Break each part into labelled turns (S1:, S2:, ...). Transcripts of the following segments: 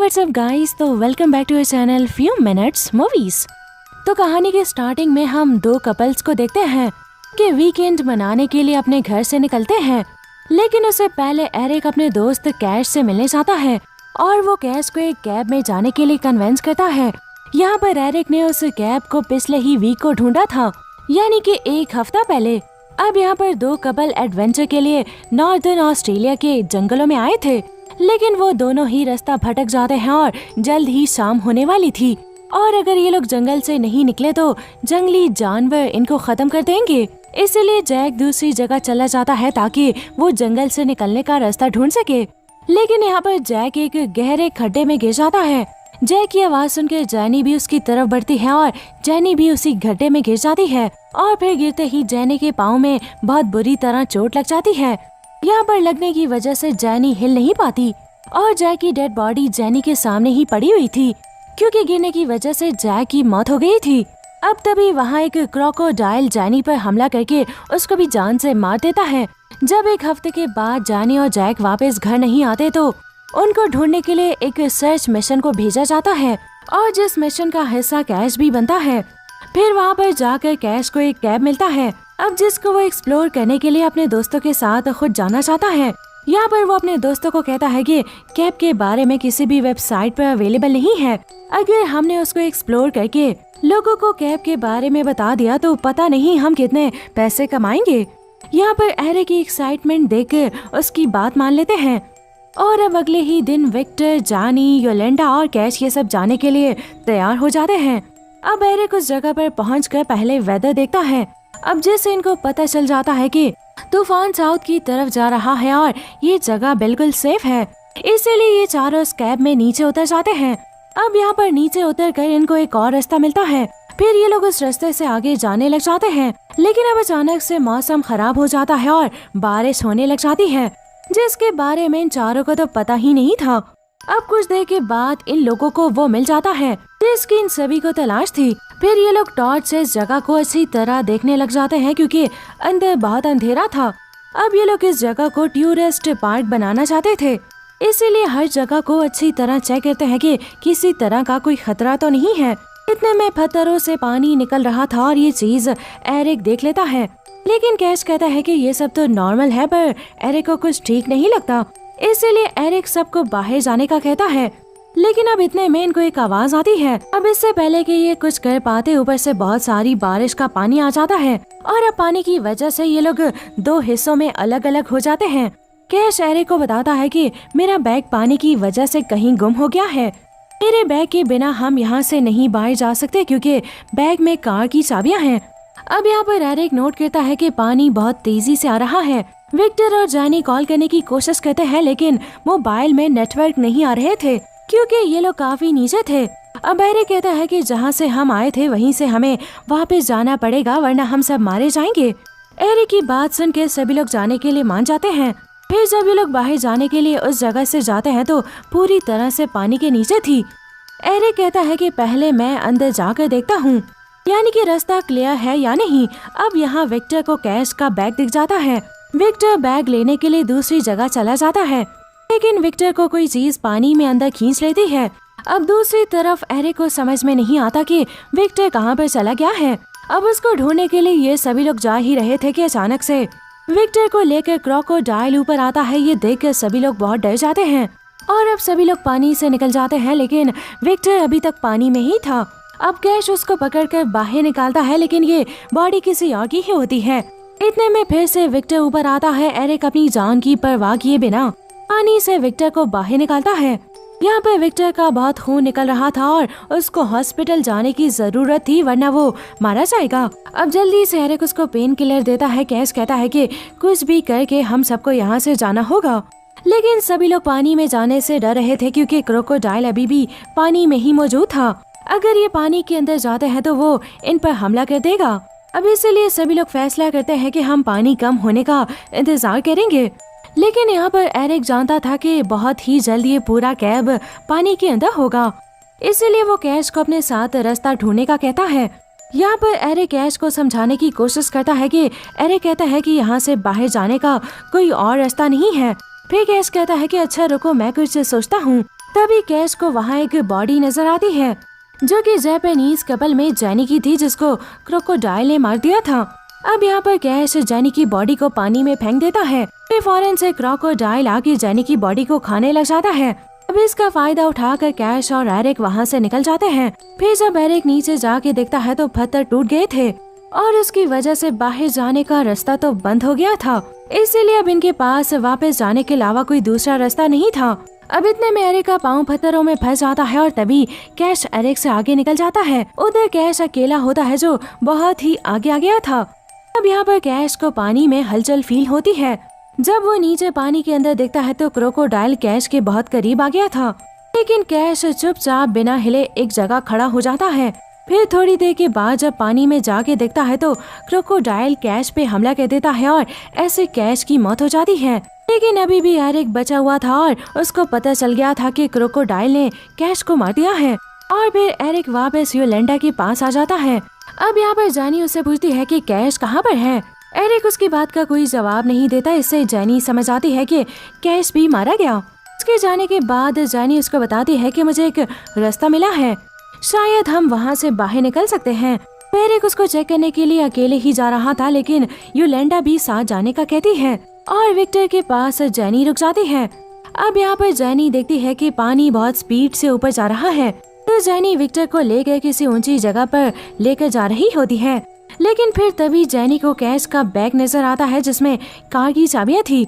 S1: What's up guys, तो welcome back to our channel few minutes movies. तो कहानी के स्टार्टिंग में हम दो कपल्स को देखते हैं कि वीकेंड मनाने के लिए अपने घर से निकलते हैं, लेकिन उससे पहले एरिक अपने दोस्त कैश से मिलने जाता है और वो कैश को एक कैब में जाने के लिए कन्विंस करता है। यहाँ पर एरिक ने उस कैब को पिछले ही वीक को ढूंढा था, यानी कि एक हफ्ता पहले। अब यहाँ पर दो कपल एडवेंचर के लिए नॉर्दर्न ऑस्ट्रेलिया के जंगलों में आए थे, लेकिन वो दोनों ही रास्ता भटक जाते हैं और जल्द ही शाम होने वाली थी। और अगर ये लोग जंगल से नहीं निकले तो जंगली जानवर इनको खत्म कर देंगे। इसीलिए जैक दूसरी जगह चला जाता है ताकि वो जंगल से निकलने का रास्ता ढूंढ सके। लेकिन यहाँ पर जैक एक गहरे खड्डे में गिर जाता है। जैक की आवाज सुनकर जैनी भी उसकी तरफ बढ़ती है और जैनी भी उसी गड्ढे में गिर जाती है और फिर गिरते ही जैनी के पाँव में बहुत बुरी तरह चोट लग जाती है। यहाँ पर लगने की वजह से जैनी हिल नहीं पाती और जैक की डेड बॉडी जैनी के सामने ही पड़ी हुई थी, क्योंकि गिरने की वजह से जैक की मौत हो गई थी। अब तभी वहाँ एक क्रोकोडाइल जैनी पर हमला करके उसको भी जान से मार देता है। जब एक हफ्ते के बाद जैनी और जैक वापस घर नहीं आते तो उनको ढूंढने के लिए एक सर्च मिशन को भेजा जाता है और जिस मिशन का हिस्सा कैश भी बनता है। फिर वहाँ पर जाकर कैश को एक कैब मिलता है, अब जिसको वो एक्सप्लोर करने के लिए अपने दोस्तों के साथ खुद जाना चाहता है। यहाँ पर वो अपने दोस्तों को कहता है कि कैब के बारे में किसी भी वेबसाइट पर अवेलेबल नहीं है। अगर हमने उसको एक्सप्लोर करके लोगों को कैब के बारे में बता दिया तो पता नहीं हम कितने पैसे कमाएंगे। यहाँ पर एरिक की एक्साइटमेंट देखकर उसकी बात मान लेते हैं और अब अगले ही दिन विक्टर, जानी, योलेंडा और कैश ये सब जाने के लिए तैयार हो जाते हैं। अब एरिक उस जगह पर पहुंचकर पहले वेदर देखता है, अब जैसे इनको पता चल जाता है कि तूफान साउथ की तरफ जा रहा है और ये जगह बिल्कुल सेफ है, इसीलिए ये चारों इस कैब में नीचे उतर जाते हैं। अब यहाँ पर नीचे उतरकर इनको एक और रास्ता मिलता है, फिर ये लोग उस रास्ते से आगे जाने लग जाते हैं। लेकिन अब अचानक से मौसम खराब हो जाता है और बारिश होने लग जाती है, जिसके बारे में इन चारों को तो पता ही नहीं था। अब कुछ देर के बाद इन लोगों को वो मिल जाता है जिसकी इन सभी को तलाश थी। फिर ये लोग टॉर्च से इस जगह को अच्छी तरह देखने लग जाते हैं, क्योंकि अंदर बहुत अंधेरा था। अब ये लोग इस जगह को टूरिस्ट पार्क बनाना चाहते थे, इसीलिए हर जगह को अच्छी तरह चेक करते हैं कि किसी तरह का कोई खतरा तो नहीं है। इतने में पत्थरों से पानी निकल रहा था और ये चीज एरिक देख लेता है, लेकिन कैश कहता है कि ये सब तो नॉर्मल है, पर एरिक को कुछ ठीक नहीं लगता। इसीलिए एरिक सबको बाहर जाने का कहता है। लेकिन अब इतने में इनको एक आवाज आती है। अब इससे पहले कि ये कुछ कर पाते ऊपर से बहुत सारी बारिश का पानी आ जाता है और अब पानी की वजह से ये लोग दो हिस्सों में अलग अलग हो जाते हैं। कैश एरिक को बताता है कि मेरा बैग पानी की वजह से कहीं गुम हो गया है। मेरे बैग के बिना हम यहाँ से नहीं बाहर जा सकते, क्योंकि बैग में कार की चाबियां हैं। अब यहाँ पर एरिक नोट करता है कि पानी बहुत तेजी से आ रहा है। विक्टर और जैनी कॉल करने की कोशिश करते हैं, लेकिन मोबाइल में नेटवर्क नहीं आ रहे थे, क्योंकि ये लोग काफी नीचे थे। अब एरिक कहता है कि जहाँ से हम आए थे वहीं से हमें वापस जाना पड़ेगा, वरना हम सब मारे जाएंगे। एरिक की बात सुनकर सभी लोग जाने के लिए मान जाते हैं। फिर जब ये लोग बाहर जाने के लिए उस जगह से जाते हैं तो पूरी तरह से पानी के नीचे थी। एरिक कहता है कि पहले मैं अंदर जाकर देखता हूँ, यानी कि रास्ता क्लियर है या नहीं। अब यहाँ विक्टर को कैश का बैग दिख जाता है। विक्टर बैग लेने के लिए दूसरी जगह चला जाता है, लेकिन विक्टर को कोई चीज पानी में अंदर खींच लेती है। अब दूसरी तरफ एरिक को समझ में नहीं आता कि विक्टर कहाँ पर चला गया है। अब उसको ढूंढने के लिए ये सभी लोग जा ही रहे थे कि अचानक से विक्टर को लेकर क्रोकोडाइल ऊपर आता है। ये देखकर सभी लोग बहुत डर जाते हैं और अब सभी लोग पानी से निकल जाते हैं, लेकिन विक्टर अभी तक पानी में ही था। अब कैश उसको पकड़कर बाहर निकालता है, लेकिन ये बॉडी किसी और की ही होती है। इतने में फिर से विक्टर ऊपर आता है। एरिक अपनी जान की परवाह किए बिना पानी से विक्टर को बाहर निकालता है। यहाँ पर विक्टर का बहुत खून निकल रहा था और उसको हॉस्पिटल जाने की जरूरत थी, वरना वो मारा जाएगा। अब जल्दी से एरिक उसको पेन किलर देता है। कैश कहता है कि कुछ भी करके हम सबको यहाँ से जाना होगा, लेकिन सभी लोग पानी में जाने से डर रहे थे, क्योंकि क्रोकोडाइल अभी भी पानी में ही मौजूद था। अगर ये पानी के अंदर जाते हैं तो वो इन पर हमला कर देगा। अब इसीलिए सभी लोग फैसला करते हैं कि हम पानी कम होने का इंतजार करेंगे। लेकिन यहाँ पर एरिक जानता था कि बहुत ही जल्द ये पूरा कैब पानी के अंदर होगा, इसीलिए वो कैश को अपने साथ रास्ता ढूंढने का कहता है। यहाँ पर एरिक कैश को समझाने की कोशिश करता है कि एरिक कहता है कि यहाँ से बाहर जाने का कोई और रास्ता नहीं है। फिर कैश कहता है कि अच्छा रुको, मैं कुछ सोचता हूँ। तभी कैश को वहाँ एक बॉडी नजर आती है जो कि जापानीज कपल में जैनी की थी, जिसको क्रोकोडाइल ने मार दिया था। अब यहाँ पर कैश जैनी की बॉडी को पानी में फेंक देता है। फिर फौरन से क्रोकोडाइल आके जैनी की बॉडी को खाने लग जाता है। अब इसका फायदा उठाकर कैश और एरिक वहाँ से निकल जाते हैं। फिर जब एरिक नीचे जाके देखता है तो पत्थर टूट गए थे और उसकी वजह से बाहर जाने का रास्ता तो बंद हो गया था। इसीलिए अब इनके पास वापस जाने के अलावा कोई दूसरा रास्ता नहीं था। अब इतने में एरिक का पाँव पत्थरों में फंस जाता है और तभी कैश एरिक से आगे निकल जाता है। उधर कैश अकेला होता है जो बहुत ही आगे आ गया था। अब यहाँ पर कैश को पानी में हलचल फील होती है। जब वो नीचे पानी के अंदर देखता है तो क्रोकोडाइल कैश के बहुत करीब आ गया था, लेकिन कैश चुपचाप बिना हिले एक जगह खड़ा हो जाता है। फिर थोड़ी देर के बाद जब पानी में जाके देखता है तो क्रोकोडाइल कैश पे हमला कर देता है और ऐसे कैश की मौत हो जाती है। लेकिन अभी भी एरिक बचा हुआ था और उसको पता चल गया था कि क्रोकोडाइल ने कैश को मार दिया है। और फिर एरिक वापस योलेंडा के पास आ जाता है। अब यहाँ पर जैनी उससे पूछती है कि कैश कहाँ पर है। एरिक उसकी बात का कोई जवाब नहीं देता। इससे जैनी समझ आती है कि कैश भी मारा गया। उसके जाने के बाद जैनी उसको बताती है कि मुझे एक रास्ता मिला है, शायद हम वहाँ से बाहर निकल सकते हैं। एरिक उसको चेक करने के लिए अकेले ही जा रहा था, लेकिन योलेंडा भी साथ जाने का कहती है और विक्टर के पास जैनी रुक जाती है। अब यहाँ पर जैनी देखती है कि पानी बहुत स्पीड से ऊपर जा रहा है, तो जैनी विक्टर को लेकर किसी ऊंची जगह पर लेकर जा रही होती है। लेकिन फिर तभी जैनी को कैश का बैग नजर आता है जिसमें कार की चाबियां थी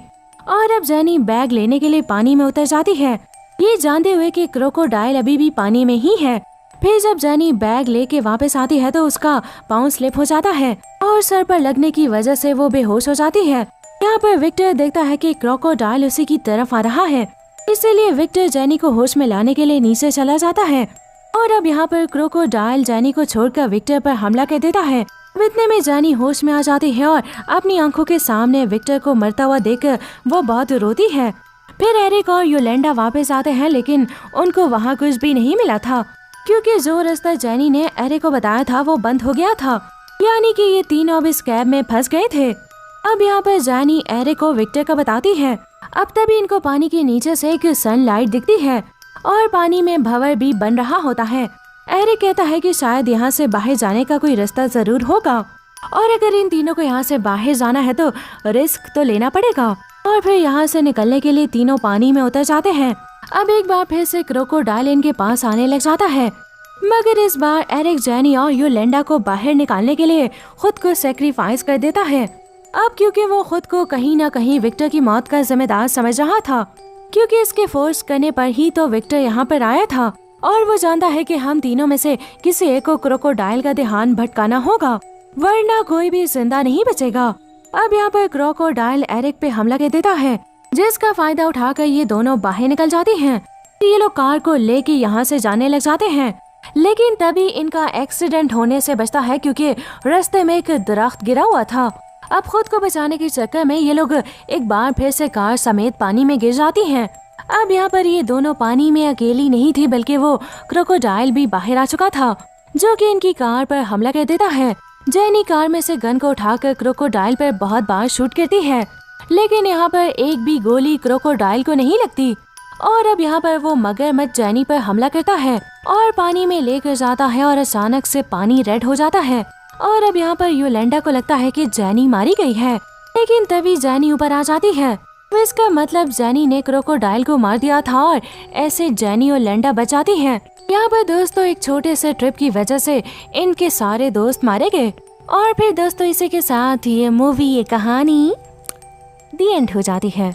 S1: और अब जैनी बैग लेने के लिए पानी में उतर जाती है, ये जानते हुए कि क्रोकोडाइल अभी भी पानी में ही है। फिर जब जैनी बैग लेके वापस आती है तो उसका पाँव स्लिप हो जाता है और सर पर लगने की वजह से वो बेहोश हो जाती है। यहाँ पर विक्टर देखता है कि क्रोकोडाइल उसी की तरफ आ रहा है, इसीलिए विक्टर जैनी को होश में लाने के लिए नीचे चला जाता है। और अब यहाँ पर क्रोकोडाइल जैनी को छोड़कर विक्टर पर हमला कर देता है। इतने में जैनी होश में आ जाती है और अपनी आंखों के सामने विक्टर को मरता हुआ देखकर वो बहुत रोती है। फिर एरिक और योलेंडा वापस आते हैं, लेकिन उनको वहाँ कुछ भी नहीं मिला था, क्योंकि जो रास्ता जैनी ने एरिक को बताया था वो बंद हो गया था, यानी कि ये तीनों अब इस कैब में फंस गए थे। अब यहाँ पर जैनी एरिक को विक्टर का बताती है। अब तभी इनको पानी के नीचे से एक सनलाइट दिखती है और पानी में भंवर भी बन रहा होता है। एरिक कहता है कि शायद यहाँ से बाहर जाने का कोई रास्ता जरूर होगा और अगर इन तीनों को यहाँ से बाहर जाना है तो रिस्क तो लेना पड़ेगा। और फिर यहाँ से निकलने के लिए तीनों पानी में उतर जाते हैं। अब एक बार फिर से क्रोकोडाइल इनके पास आने लग जाता है, मगर इस बार एरिक जैनी और योलेंडा को बाहर निकालने के लिए खुद को सेक्रीफाइस कर देता है। अब क्योंकि वो खुद को कहीं न कहीं विक्टर की मौत का जिम्मेदार समझ रहा था, क्योंकि इसके फोर्स करने पर ही तो विक्टर यहाँ पर आया था और वो जानता है कि हम तीनों में से किसी एक को क्रोकोडाइल का ध्यान भटकाना होगा, वरना कोई भी जिंदा नहीं बचेगा। अब यहाँ पर क्रोकोडाइल एरिक पे हमला कर देता है, जिसका फायदा उठाकर ये दोनों बाहर निकल जाते हैं। ये लोग कार को लेके यहाँ से जाने लग जाते हैं, लेकिन तभी इनका एक्सीडेंट होने से बचता है क्योंकि रास्ते में एक दरख्त गिरा हुआ था। अब खुद को बचाने के चक्कर में ये लोग एक बार फिर से कार समेत पानी में गिर जाती हैं। अब यहाँ पर ये दोनों पानी में अकेली नहीं थी, बल्कि वो क्रोकोडाइल भी बाहर आ चुका था, जो कि इनकी कार पर हमला कर देता है। जैनी कार में से गन को उठाकर क्रोकोडाइल पर बहुत बार शूट करती है, लेकिन यहाँ पर एक भी गोली क्रोकोडाइल को नहीं लगती। और अब यहाँ पर वो मगरमच्छ जैनी पर हमला करता है और पानी में लेकर जाता है और अचानक से पानी रेड हो जाता है। और अब यहाँ पर योलेंडा को लगता है कि जैनी मारी गई है, लेकिन तभी जैनी ऊपर आ जाती है। तो इसका मतलब जैनी ने क्रोकोडाइल को मार दिया था और ऐसे जैनी और लेंडा बचाती हैं। यहाँ पर दोस्तों एक छोटे से ट्रिप की वजह से इनके सारे दोस्त मारे गए। और फिर दोस्तों इसी के साथ ये मूवी, ये कहानी दी एंड हो जाती है।